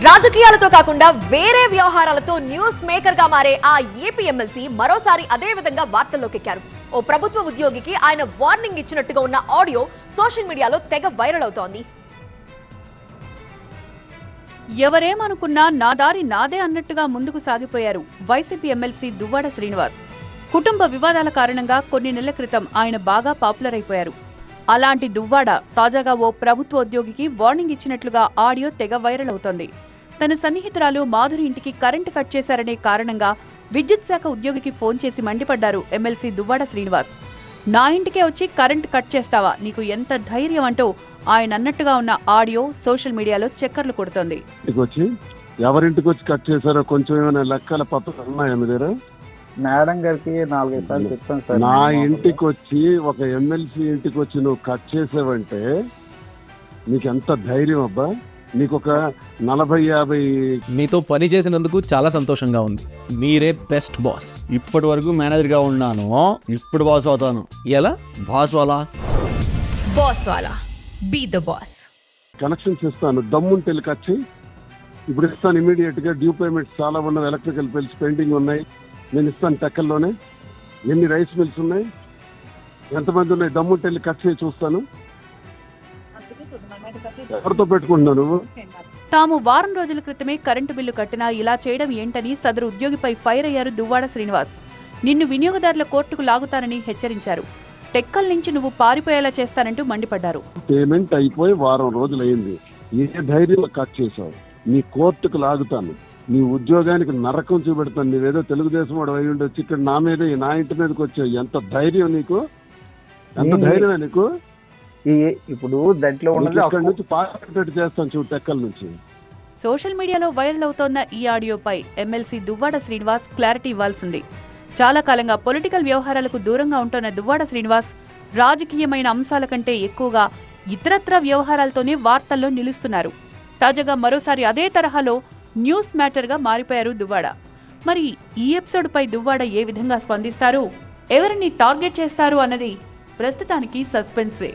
రాజకీయాలతో కాకుండా వేరే వ్యవహారాలతో న్యూస్ మేకర్ గా మారే ఆ ఏపీ ఎమ్మెల్సీ మరోసారి అదే విధంగా వార్తల్లోకి ఎక్కారు. ఓ ప్రభుత్వ ఉద్యోగికి ఆయన వార్నింగ్ ఇచ్చినట్టుగా ఉన్న ఆడియో సోషల్ మీడియాలో తెగ వైరల్ అవుతోంది. ఎవరేమనుకున్నా నా దారి నాదే అన్నట్టుగా ముందుకు సాగిపోయారు వైసీపీ ఎమ్మెల్సీ దువ్వాడ శ్రీనివాస్. కుటుంబ వివాదాల కారణంగా కొన్ని నెలల క్రితం ఆయన బాగా పాపులర్ అయిపోయారు. అలాంటి దువ్వాడ తాజాగా ఓ ప్రభుత్వ ఉద్యోగికి వార్నింగ్ ఇచ్చినట్లుగా ఆడియో తెగ వైరల్ అవుతోంది. తన సన్నిహితురాలు మాధురి ఇంటికి కరెంటు కట్ చేశారనే కారణంగా విద్యుత్ శాఖ ఉద్యోగికి ఫోన్ చేసి మండిపడ్డారు ఎమ్మెల్సీ దువ్వాడ శ్రీనివాస్. నా ఇంటికే వచ్చి కరెంటు కట్ చేస్తావా, నీకు ఎంత ధైర్యం అంటూ ఆయన అన్నట్టుగా ఉన్న ఆడియో సోషల్ మీడియాలో చక్కర్లు కొడుతోంది. ఎవరింటికి వచ్చి కట్ చేశారో కొంచెం ఏమైనా లెక్కల పత్రాలు ఉన్నాయా మీ దగ్గర? మేడం గారికి 4-5 సార్లు చెప్తాను సార్. నా ఇంటికి వచ్చి ఒక ఎమ్మెల్సీ ఇంటికి వచ్చి నువ్వు కట్ చేసావంటే నీకెంత ధైర్యం అబ్బా? నీకు ఒక 40-50 మీతో పని చేసినందుకు చాలా సంతోషంగా ఉంది. మీరే బెస్ట్ బాస్. ఇప్పటి వరకు మేనేజర్గా ఉన్నాను, ఇప్పుడు బాస్ అవుతాను. ఎలా బాస్ వాలా? బాస్ వాలా, బీ ద బాస్. కనెక్షన్స్ ఇస్తాను, దమ్ముంటే వెళ్ళి కట్ చేయి. ఇప్పుడు ఇస్తాను ఇమీడియట్ గా. డ్యూ పేమెంట్స్ చాలా ఉన్నాయి, ఎలక్ట్రికల్ బిల్స్ పెండింగ్ ఉన్నాయి, నేను ఇస్తాను. టెక్కల్లోనే ఎన్ని రైస్ మిల్స్ ఉన్నాయి, ఎంతమంది ఉన్నాయి, దమ్ముంటే వెళ్ళి కట్ చేయి చూస్తాను. ఎవరితో పెట్టుకుంటున్నావు నువ్వు? తాము వారం రోజుల క్రితమే కరెంటు బిల్లు కట్టినా ఇలా చేయడం ఏంటని సదరు ఉద్యోగిపై ఫైర్ అయ్యారు దువ్వాడ శ్రీనివాస్. నిన్ను వినియోగదారుల కోర్టుకు లాగుతానని హెచ్చరించారు. టెక్కల్ నుంచి నువ్వు పారిపోయేలా చేస్తానంటూ మండిపడ్డారు. పేమెంట్ అయిపోయి వారం రోజులైంది, ఏ ధైర్యంలో కట్ చేశావు? నీ కోర్టుకు లాగుతాను, నీ ఉద్యోగానికి నరకం చూపెడతాను. నీవేదో తెలుగుదేశం వాడు అయి ఉండొచ్చి ఇక్కడ నా మీద, నా ఇంటి మీదకి వచ్చావు. ఎంత ధైర్యం నీకు? ఎంత ధైర్యమే నీకు? ఇప్పుడు దాంట్లో ఇక్కడ నుంచి పార్టీ చేస్తాను చూడు, టెక్కల నుంచి. సోషల్ మీడియాలో వైరల్ అవుతోన్న ఈ ఆడియోపై ఎమ్మెల్సీ దువ్వాడ శ్రీనివాస్ క్లారిటీ ఇవ్వాల్సింది. చాలా కాలంగా పొలిటికల్ వ్యవహారాలకు దూరంగా ఉంటున్న దువ్వాడ శ్రీనివాస్ రాజకీయమైన అంశాల కంటే ఎక్కువగా ఇతరత్ర వ్యవహారాలతోనే వార్తల్లో నిలుస్తున్నారు. తాజాగా మరోసారి అదే తరహాలో న్యూస్ మ్యాటర్ గా మారిపోయారు దువ్వాడ. మరి ఈ ఎపిసోడ్ పై దువ్వాడ ఏ విధంగా స్పందిస్తారు, ఎవరిని టార్గెట్ చేస్తారు అన్నది ప్రస్తుతానికి సస్పెన్సే.